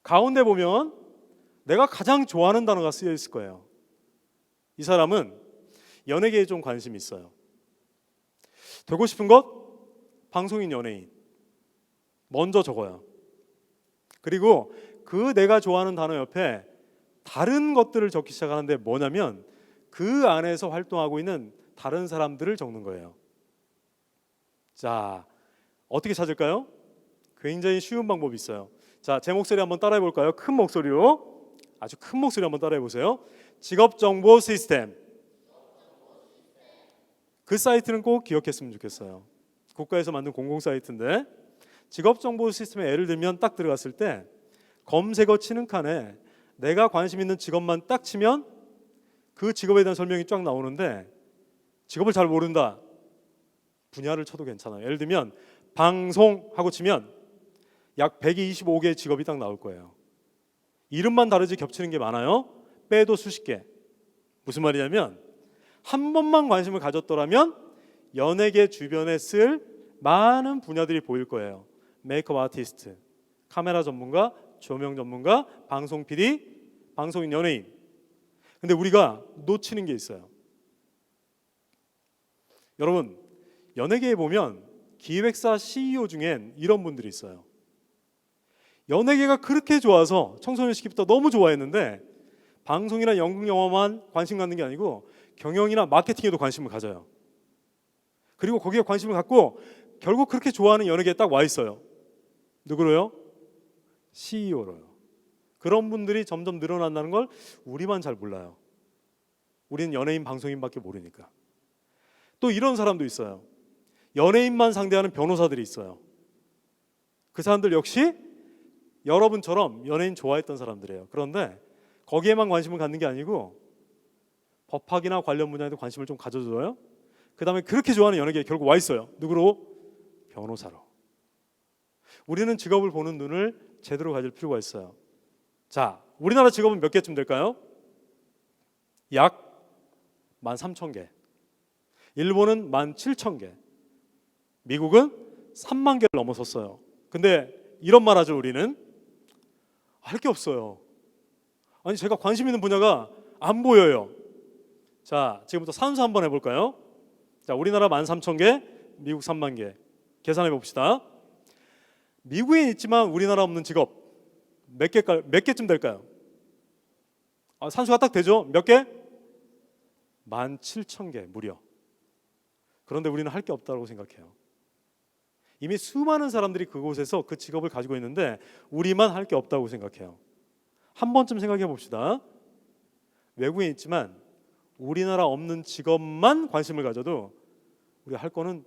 가운데 보면 내가 가장 좋아하는 단어가 쓰여 있을 거예요. 이 사람은 연예계에 좀 관심이 있어요. 되고 싶은 것? 방송인 연예인. 먼저 적어요. 그리고 그 내가 좋아하는 단어 옆에 다른 것들을 적기 시작하는데 뭐냐면 그 안에서 활동하고 있는 다른 사람들을 적는 거예요. 자, 어떻게 찾을까요? 굉장히 쉬운 방법이 있어요. 자, 제 목소리 한번 따라해 볼까요? 큰 목소리로, 아주 큰 목소리 한번 따라해 보세요. 직업정보 시스템. 그 사이트는 꼭 기억했으면 좋겠어요. 국가에서 만든 공공 사이트인데 직업정보 시스템에 예를 들면 딱 들어갔을 때 검색어 치는 칸에 내가 관심 있는 직업만 딱 치면 그 직업에 대한 설명이 쫙 나오는데 직업을 잘 모른다. 분야를 쳐도 괜찮아요. 예를 들면 방송하고 치면 약 125개의 직업이 딱 나올 거예요. 이름만 다르지 겹치는 게 많아요. 빼도 수십 개. 무슨 말이냐면 한 번만 관심을 가졌더라면 연예계 주변에 쓸 많은 분야들이 보일 거예요. 메이크업 아티스트, 카메라 전문가, 조명 전문가, 방송 PD, 방송인 연예인. 근데 우리가 놓치는 게 있어요. 여러분, 연예계에 보면 기획사 CEO 중엔 이런 분들이 있어요. 연예계가 그렇게 좋아서 청소년 시기부터 너무 좋아했는데 방송이나 연극 영화만 관심 갖는 게 아니고 경영이나 마케팅에도 관심을 가져요. 그리고 거기에 관심을 갖고 결국 그렇게 좋아하는 연예계에 딱 와 있어요. 누구로요? CEO로요. 그런 분들이 점점 늘어난다는 걸 우리만 잘 몰라요. 우리는 연예인, 방송인밖에 모르니까. 또 이런 사람도 있어요. 연예인만 상대하는 변호사들이 있어요. 그 사람들 역시 여러분처럼 연예인 좋아했던 사람들이에요. 그런데 거기에만 관심을 갖는 게 아니고 법학이나 관련 분야에도 관심을 좀 가져줘요. 그 다음에 그렇게 좋아하는 연예계에 결국 와 있어요. 누구로? 변호사로. 우리는 직업을 보는 눈을 제대로 가질 필요가 있어요. 자, 우리나라 직업은 몇 개쯤 될까요? 약 13,000개. 일본은 17,000개. 미국은 3만 개를 넘어섰어요. 근데 이런 말 하죠, 우리는. 할 게 없어요. 아니, 제가 관심 있는 분야가 안 보여요. 자, 지금부터 산수 한번 해볼까요? 자, 우리나라 13,000개, 미국 3만 개. 계산해 봅시다. 미국에 있지만 우리나라 없는 직업 몇 개쯤 될까요? 산수가 딱 되죠? 몇 개? 17,000개 무려. 그런데 우리는 할 게 없다고 생각해요. 이미 수많은 사람들이 그곳에서 그 직업을 가지고 있는데 우리만 할 게 없다고 생각해요. 한 번쯤 생각해 봅시다. 외국에 있지만 우리나라 없는 직업만 관심을 가져도 우리가 할 거는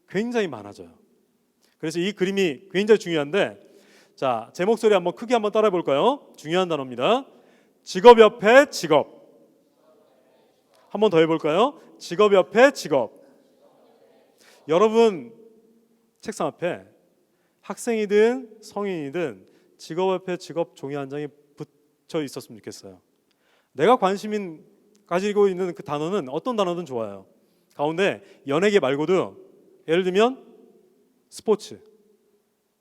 굉장히 많아져요. 그래서 이 그림이 굉장히 중요한데, 자, 제 목소리 한번 크게 한번 따라해 볼까요? 중요한 단어입니다. 직업 옆에 직업. 한번 더 해볼까요? 직업 옆에 직업. 여러분 책상 앞에 학생이든 성인이든 직업 옆에 직업 종이 한 장이 붙여 있었으면 좋겠어요. 내가 관심 가지고 있는 그 단어는 어떤 단어든 좋아요. 가운데 연예계 말고도 예를 들면 스포츠,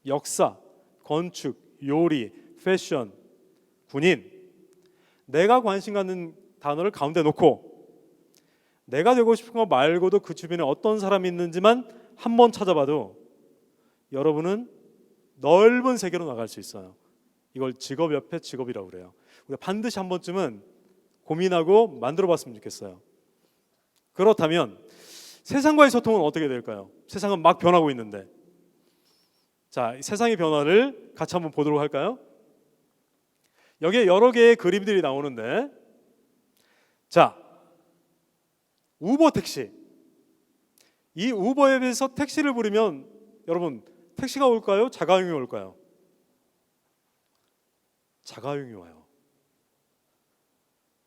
역사, 건축, 요리, 패션, 군인, 내가 관심 갖는 단어를 가운데 놓고 내가 되고 싶은 거 말고도 그 주변에 어떤 사람이 있는지만 한번 찾아봐도 여러분은 넓은 세계로 나갈 수 있어요. 이걸 직업 옆에 직업이라고 그래요. 우리가 반드시 한 번쯤은 고민하고 만들어 봤으면 좋겠어요. 그렇다면 세상과의 소통은 어떻게 될까요? 세상은 막 변하고 있는데, 자, 세상의 변화를 같이 한번 보도록 할까요? 여기에 여러 개의 그림들이 나오는데, 자, 우버 택시. 이 우버 앱에서 택시를 부르면 여러분 택시가 올까요? 자가용이 올까요? 자가용이 와요.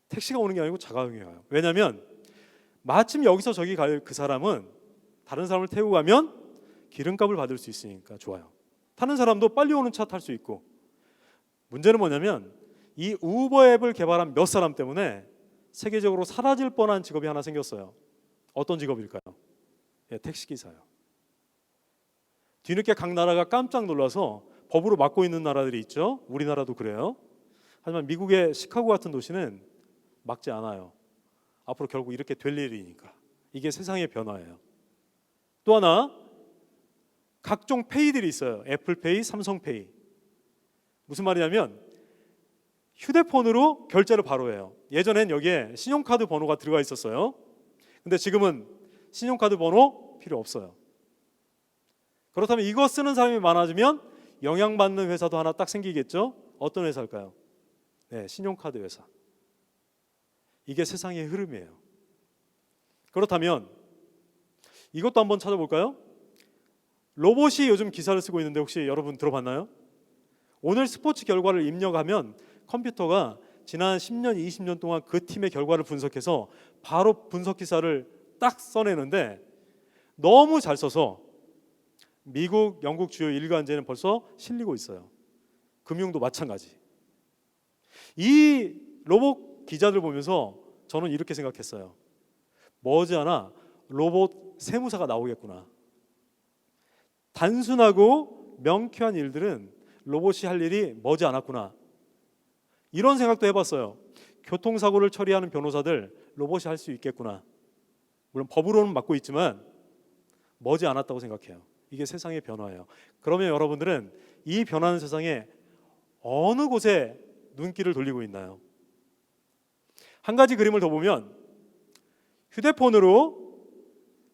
택시가 오는 게 아니고 자가용이 와요. 왜냐하면 마침 여기서 저기 갈 그 사람은 다른 사람을 태우고 가면 기름값을 받을 수 있으니까 좋아요. 타는 사람도 빨리 오는 차 탈 수 있고. 문제는 뭐냐면 이 우버 앱을 개발한 몇 사람 때문에 세계적으로 사라질 뻔한 직업이 하나 생겼어요. 어떤 직업일까요? 예, 택시기사요. 뒤늦게 각 나라가 깜짝 놀라서 법으로 막고 있는 나라들이 있죠. 우리나라도 그래요. 하지만 미국의 시카고 같은 도시는 막지 않아요. 앞으로 결국 이렇게 될 일이니까. 이게 세상의 변화예요. 또 하나, 각종 페이들이 있어요. 애플페이, 삼성페이. 무슨 말이냐면 휴대폰으로 결제를 바로 해요. 예전엔 여기에 신용카드 번호가 들어가 있었어요. 근데 지금은 신용카드 번호 필요 없어요. 그렇다면 이거 쓰는 사람이 많아지면 영향받는 회사도 하나 딱 생기겠죠? 어떤 회사일까요? 네, 신용카드 회사. 이게 세상의 흐름이에요. 그렇다면 이것도 한번 찾아볼까요? 로봇이 요즘 기사를 쓰고 있는데 혹시 여러분 들어봤나요? 오늘 스포츠 결과를 입력하면 컴퓨터가 지난 10년, 20년 동안 그 팀의 결과를 분석해서 바로 분석 기사를 딱 써내는데 너무 잘 써서 미국, 영국 주요 일간지에는 벌써 실리고 있어요. 금융도 마찬가지. 이 로봇 기자들 보면서 저는 이렇게 생각했어요. 머지않아 로봇 세무사가 나오겠구나. 단순하고 명쾌한 일들은 로봇이 할 일이 머지않았구나. 이런 생각도 해봤어요. 교통사고를 처리하는 변호사들 로봇이 할 수 있겠구나. 물론 법으로는 막고 있지만 머지않았다고 생각해요. 이게 세상의 변화예요. 그러면 여러분들은 이 변하는 세상에 어느 곳에 눈길을 돌리고 있나요? 한 가지 그림을 더 보면 휴대폰으로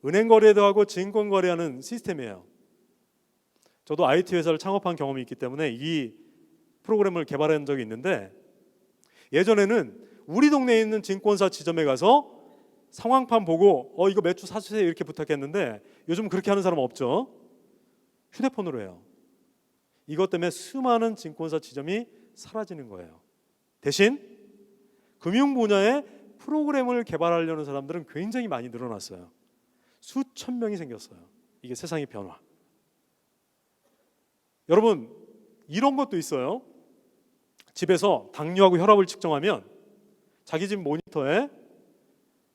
은행 거래도 하고 증권 거래하는 시스템이에요. 저도 IT 회사를 창업한 경험이 있기 때문에 이 프로그램을 개발한 적이 있는데 예전에는 우리 동네에 있는 증권사 지점에 가서 상황판 보고 이거 매주 사주세요 이렇게 부탁했는데 요즘 그렇게 하는 사람은 없죠. 휴대폰으로 해요. 이것 때문에 수많은 증권사 지점이 사라지는 거예요. 대신 금융 분야에 프로그램을 개발하려는 사람들은 굉장히 많이 늘어났어요. 수천 명이 생겼어요. 이게 세상의 변화. 여러분 이런 것도 있어요. 집에서 당뇨하고 혈압을 측정하면 자기 집 모니터에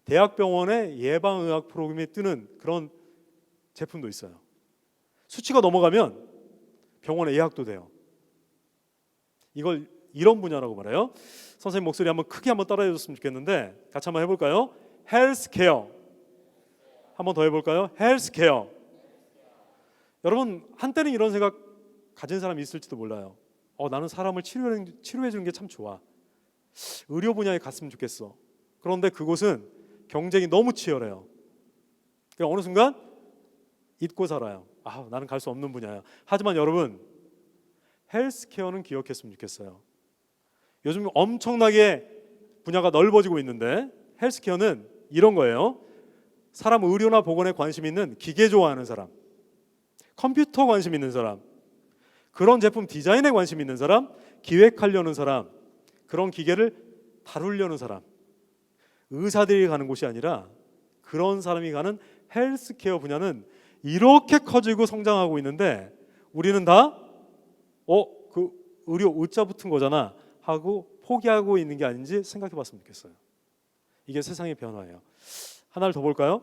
대학병원의 예방의학 프로그램이 뜨는 그런 제품도 있어요. 수치가 넘어가면 병원에 예약도 돼요. 이걸 이런 분야라고 말해요. 선생님 목소리 한번 크게 한번 따라해 줬으면 좋겠는데 같이 한번 해볼까요? 헬스케어. 한번 더 해볼까요? 헬스케어. 여러분 한때는 이런 생각 가진 사람이 있을지도 몰라요. 나는 사람을 치료해 주는 게 참 좋아. 의료 분야에 갔으면 좋겠어. 그런데 그곳은 경쟁이 너무 치열해요. 그러니까 어느 순간 잊고 살아요. 나는 갈 수 없는 분야야. 하지만 여러분 헬스케어는 기억했으면 좋겠어요. 요즘 엄청나게 분야가 넓어지고 있는데 헬스케어는 이런 거예요. 사람 의료나 보건에 관심 있는 기계 좋아하는 사람, 컴퓨터 관심 있는 사람, 그런 제품 디자인에 관심 있는 사람, 기획하려는 사람, 그런 기계를 다루려는 사람, 의사들이 가는 곳이 아니라 그런 사람이 가는 헬스케어 분야는 이렇게 커지고 성장하고 있는데 우리는 다 그 의료 의자 붙은 거잖아 하고 포기하고 있는 게 아닌지 생각해 봤으면 좋겠어요. 이게 세상의 변화예요. 하나를 더 볼까요?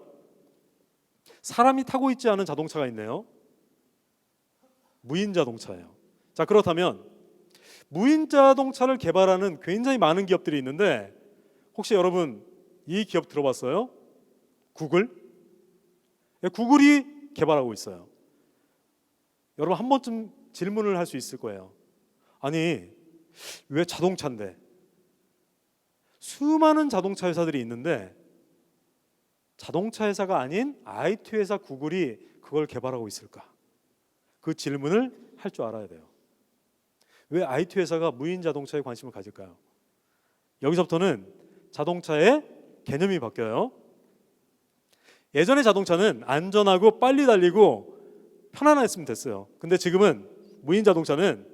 사람이 타고 있지 않은 자동차가 있네요. 무인 자동차예요. 자, 그렇다면 무인 자동차를 개발하는 굉장히 많은 기업들이 있는데 혹시 여러분 이 기업 들어봤어요? 구글? 구글이 개발하고 있어요. 여러분 한 번쯤 질문을 할 수 있을 거예요. 아니 왜 자동차인데 수많은 자동차 회사들이 있는데 자동차 회사가 아닌 IT 회사 구글이 그걸 개발하고 있을까? 그 질문을 할 줄 알아야 돼요. 왜 IT 회사가 무인 자동차에 관심을 가질까요? 여기서부터는 자동차의 개념이 바뀌어요. 예전의 자동차는 안전하고 빨리 달리고 편안했으면 됐어요. 근데 지금은 무인 자동차는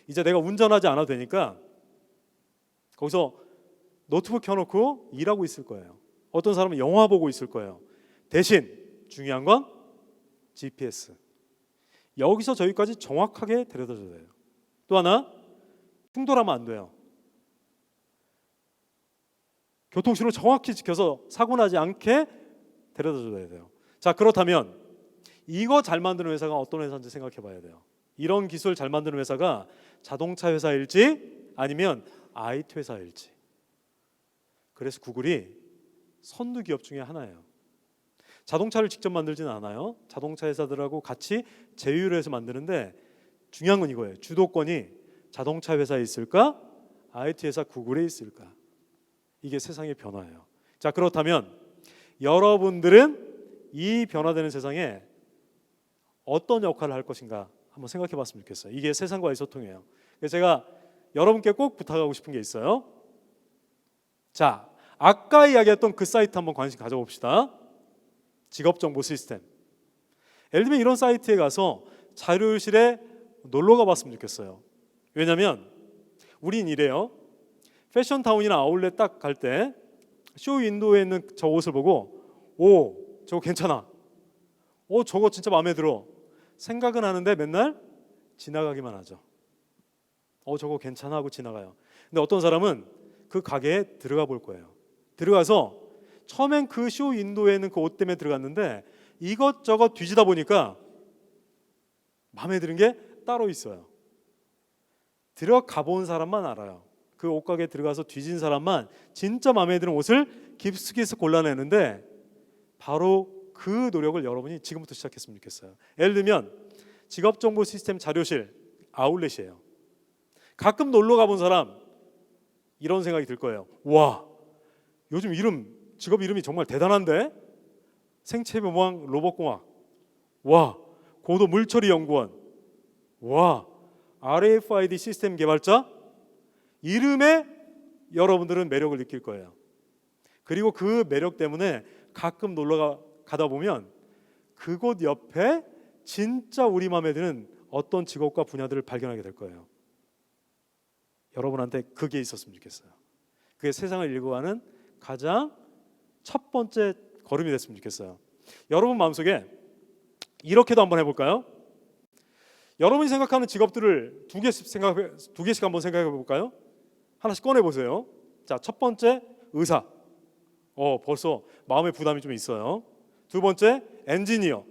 이제 내가 운전하지 않아도 되니까 거기서 노트북 켜놓고 일하고 있을 거예요. 어떤 사람은 영화 보고 있을 거예요. 대신 중요한 건 GPS. 여기서 저기까지 정확하게 데려다줘야 돼요. 또 하나, 충돌하면 안 돼요. 교통신호 정확히 지켜서 사고 나지 않게 데려다줘야 돼요. 자, 그렇다면 이거 잘 만드는 회사가 어떤 회사인지 생각해 봐야 돼요. 이런 기술 잘 만드는 회사가 자동차 회사일지 아니면 IT 회사일지. 그래서 구글이 선두 기업 중에 하나예요. 자동차를 직접 만들지는 않아요. 자동차 회사들하고 같이 제휴를 해서 만드는데 중요한 건 이거예요. 주도권이 자동차 회사에 있을까? IT 회사 구글에 있을까? 이게 세상의 변화예요. 자, 그렇다면 여러분들은 이 변화되는 세상에 어떤 역할을 할 것인가 한번 생각해 봤으면 좋겠어요. 이게 세상과의 소통이에요. 그래서 제가 여러분께 꼭 부탁하고 싶은 게 있어요. 자, 아까 이야기했던 그 사이트 한번 관심 가져봅시다. 직업정보 시스템. 예를 들면 이런 사이트에 가서 자료실에 놀러 가봤으면 좋겠어요. 왜냐하면 우린 이래요. 패션타운이나 아울렛 딱 갈 때 쇼 윈도우에 있는 저 옷을 보고 오, 저거 괜찮아. 오, 저거 진짜 마음에 들어. 생각은 하는데 맨날 지나가기만 하죠. 저거 괜찮아 하고 지나가요. 근데 어떤 사람은 그 가게에 들어가 볼 거예요. 들어가서 처음엔 그 쇼 윈도우에 있는 그 옷 때문에 들어갔는데 이것저것 뒤지다 보니까 마음에 드는 게 따로 있어요. 들어가 본 사람만 알아요. 그 옷가게에 들어가서 뒤진 사람만 진짜 마음에 드는 옷을 깊숙이서 골라내는데 바로 그 노력을 여러분이 지금부터 시작했으면 좋겠어요. 예를 들면 직업정보 시스템 자료실 아울렛이에요. 가끔 놀러 가본 사람 이런 생각이 들 거예요. 와, 요즘 직업 이름이 정말 대단한데? 생체묘방 로봇공학, 와, 고도 물처리 연구원, 와, RFID 시스템 개발자. 이름에 여러분들은 매력을 느낄 거예요. 그리고 그 매력 때문에 가끔 놀러 가다 보면 그곳 옆에 진짜 우리 마음에 드는 어떤 직업과 분야들을 발견하게 될 거예요. 여러분한테 그게 있었으면 좋겠어요. 그게 세상을 읽어가는 가장 첫 번째 걸음이 됐으면 좋겠어요. 여러분 마음속에 이렇게도 한번 해볼까요? 여러분이 생각하는 직업들을 두 개씩 한번 생각해 볼까요? 하나씩 꺼내 보세요. 자, 첫 번째 의사. 벌써 마음의 부담이 좀 있어요. 두 번째 엔지니어.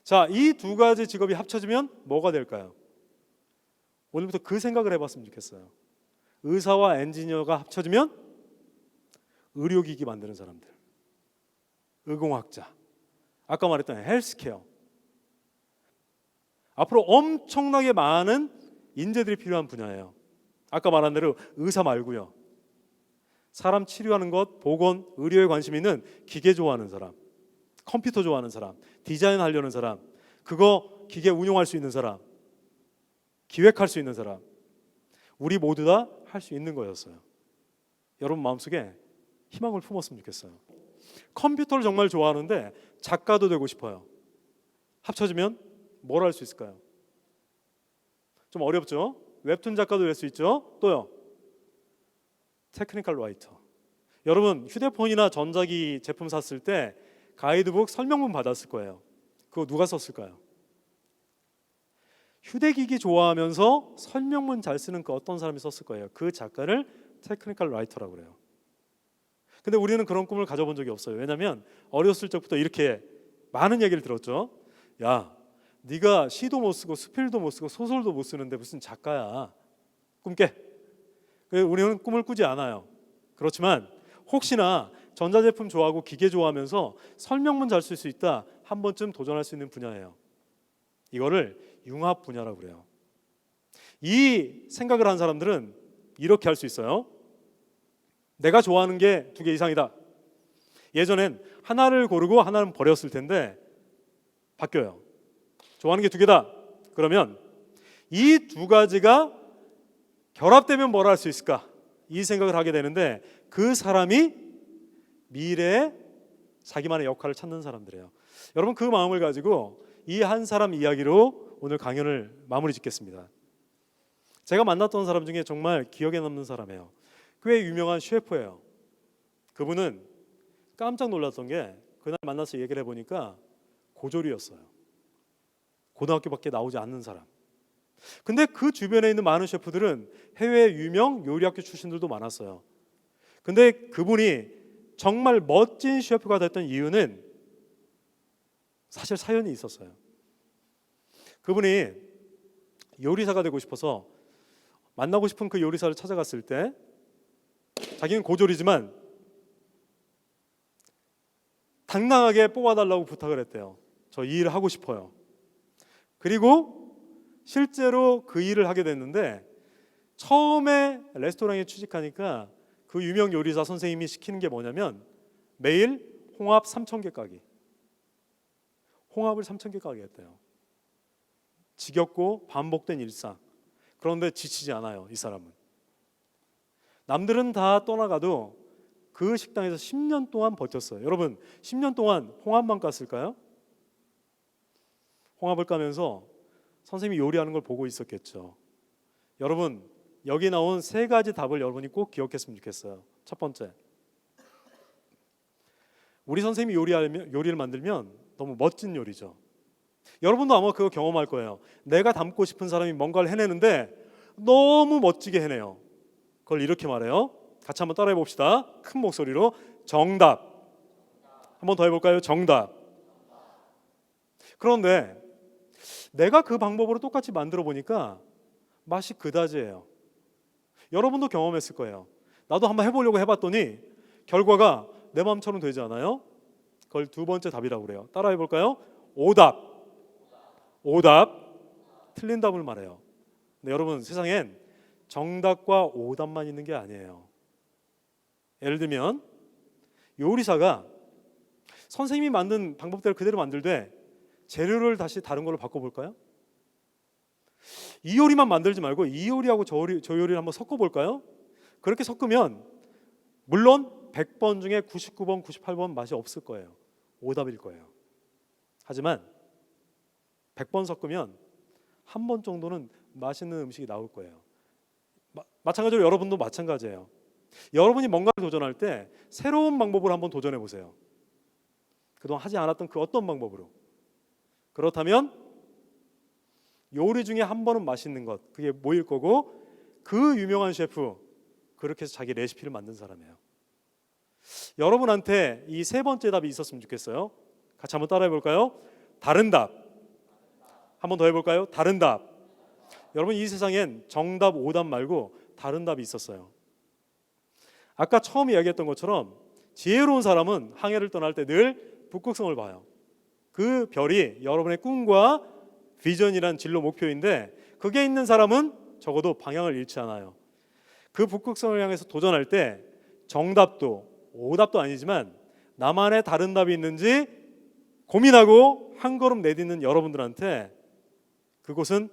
자, 이 두 가지 직업이 합쳐지면 뭐가 될까요? 오늘부터 그 생각을 해봤으면 좋겠어요. 의사와 엔지니어가 합쳐지면 의료기기 만드는 사람들, 의공학자, 아까 말했던 헬스케어. 앞으로 엄청나게 많은 인재들이 필요한 분야예요. 아까 말한 대로 의사 말고요. 사람 치료하는 것, 보건, 의료에 관심 있는 기계 좋아하는 사람, 컴퓨터 좋아하는 사람, 디자인 하려는 사람, 그거 기계 운용할 수 있는 사람, 기획할 수 있는 사람, 우리 모두 다 할 수 있는 거였어요. 여러분 마음속에 희망을 품었으면 좋겠어요. 컴퓨터를 정말 좋아하는데 작가도 되고 싶어요. 합쳐지면 뭘 할 수 있을까요? 좀 어렵죠? 웹툰 작가도 될 수 있죠? 또요, 테크니컬 라이터. 여러분 휴대폰이나 전자기 제품 샀을 때 가이드북 설명문 받았을 거예요. 그거 누가 썼을까요? 휴대기기 좋아하면서 설명문 잘 쓰는 그 어떤 사람이 썼을 거예요. 그 작가를 테크니컬 라이터라고 그래요. 근데 우리는 그런 꿈을 가져본 적이 없어요. 왜냐하면 어렸을 적부터 이렇게 많은 얘기를 들었죠. 야, 네가 시도 못 쓰고 수필도 못 쓰고 소설도 못 쓰는데 무슨 작가야. 꿈 깨. 그래서 우리는 꿈을 꾸지 않아요. 그렇지만 혹시나 전자제품 좋아하고 기계 좋아하면서 설명문 잘 쓸 수 있다, 한 번쯤 도전할 수 있는 분야예요. 이거를 융합 분야라고 그래요. 이 생각을 한 사람들은 이렇게 할 수 있어요. 내가 좋아하는 게 두 개 이상이다. 예전엔 하나를 고르고 하나는 버렸을 텐데 바뀌어요. 좋아하는 게 두 개다. 그러면 이 두 가지가 결합되면 뭘 할 수 있을까? 이 생각을 하게 되는데 그 사람이 미래에 자기만의 역할을 찾는 사람들이에요. 여러분 그 마음을 가지고 이 한 사람 이야기로 오늘 강연을 마무리 짓겠습니다. 제가 만났던 사람 중에 정말 기억에 남는 사람이에요. 꽤 유명한 셰프예요. 그분은 깜짝 놀랐던 게 그날 만나서 얘기를 해보니까 고졸이었어요. 고등학교밖에 나오지 않는 사람. 근데 그 주변에 있는 많은 셰프들은 해외 유명 요리학교 출신들도 많았어요. 근데 그분이 정말 멋진 셰프가 됐던 이유는 사실 사연이 있었어요. 그분이 요리사가 되고 싶어서 만나고 싶은 그 요리사를 찾아갔을 때 자기는 고졸이지만 당당하게 뽑아달라고 부탁을 했대요. 저 이 일을 하고 싶어요. 그리고 실제로 그 일을 하게 됐는데 처음에 레스토랑에 취직하니까 그 유명 요리사 선생님이 시키는 게 뭐냐면 매일 홍합 3,000개 까기. 홍합을 3,000개 까게 했대요. 지겹고 반복된 일상. 그런데 지치지 않아요, 이 사람은. 남들은 다 떠나가도 그 식당에서 10년 동안 버텼어요. 여러분, 10년 동안 홍합만 깠을까요? 홍합을 까면서 선생님이 요리하는 걸 보고 있었겠죠. 여러분, 여기 나온 세 가지 답을 여러분이 꼭 기억했으면 좋겠어요. 첫 번째, 우리 선생님이 요리를 만들면 너무 멋진 요리죠. 여러분도 아마 그거 경험할 거예요. 내가 닮고 싶은 사람이 뭔가를 해내는데 너무 멋지게 해내요. 그걸 이렇게 말해요. 같이 한번 따라해 봅시다. 큰 목소리로 정답. 한번 더 해볼까요? 정답. 그런데 내가 그 방법으로 똑같이 만들어 보니까 맛이 그다지예요. 여러분도 경험했을 거예요. 나도 한번 해보려고 해봤더니 결과가 내 마음처럼 되지 않아요? 그걸 두 번째 답이라고 그래요. 따라해 볼까요? 오답. 오답. 틀린 답을 말해요. 근데 여러분, 세상엔 정답과 오답만 있는 게 아니에요. 예를 들면 요리사가 선생님이 만든 방법대로 그대로 만들되 재료를 다시 다른 걸로 바꿔볼까요? 이 요리만 만들지 말고 이 요리하고 저 요리를 한번 섞어볼까요? 그렇게 섞으면 물론 100번 중에 99번, 98번 맛이 없을 거예요. 오답일 거예요. 하지만 100번 섞으면 한 번 정도는 맛있는 음식이 나올 거예요. 마찬가지로 여러분도 마찬가지예요. 여러분이 뭔가를 도전할 때 새로운 방법으로 한번 도전해 보세요. 그동안 하지 않았던 그 어떤 방법으로. 그렇다면 요리 중에 한 번은 맛있는 것, 그게 뭐일 거고, 그 유명한 셰프 그렇게 해서 자기 레시피를 만든 사람이에요. 여러분한테 이 세 번째 답이 있었으면 좋겠어요. 같이 한번 따라해 볼까요? 다른 답. 한번 더 해볼까요? 다른 답. 여러분, 이 세상엔 정답, 오답 말고 다른 답이 있었어요. 아까 처음 이야기했던 것처럼 지혜로운 사람은 항해를 떠날 때 늘 북극성을 봐요. 그 별이 여러분의 꿈과 비전이란 진로 목표인데, 그게 있는 사람은 적어도 방향을 잃지 않아요. 그 북극성을 향해서 도전할 때 정답도 오답도 아니지만 나만의 다른 답이 있는지 고민하고 한 걸음 내딛는 여러분들한테 그곳은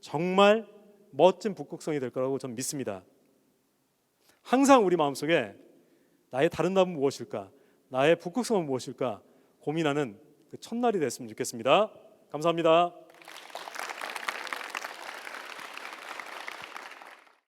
정말 멋진 북극성이 될 거라고 저는 믿습니다. 항상 우리 마음속에 나의 다른 답은 무엇일까, 나의 북극성은 무엇일까 고민하는 그 첫날이 됐으면 좋겠습니다. 감사합니다.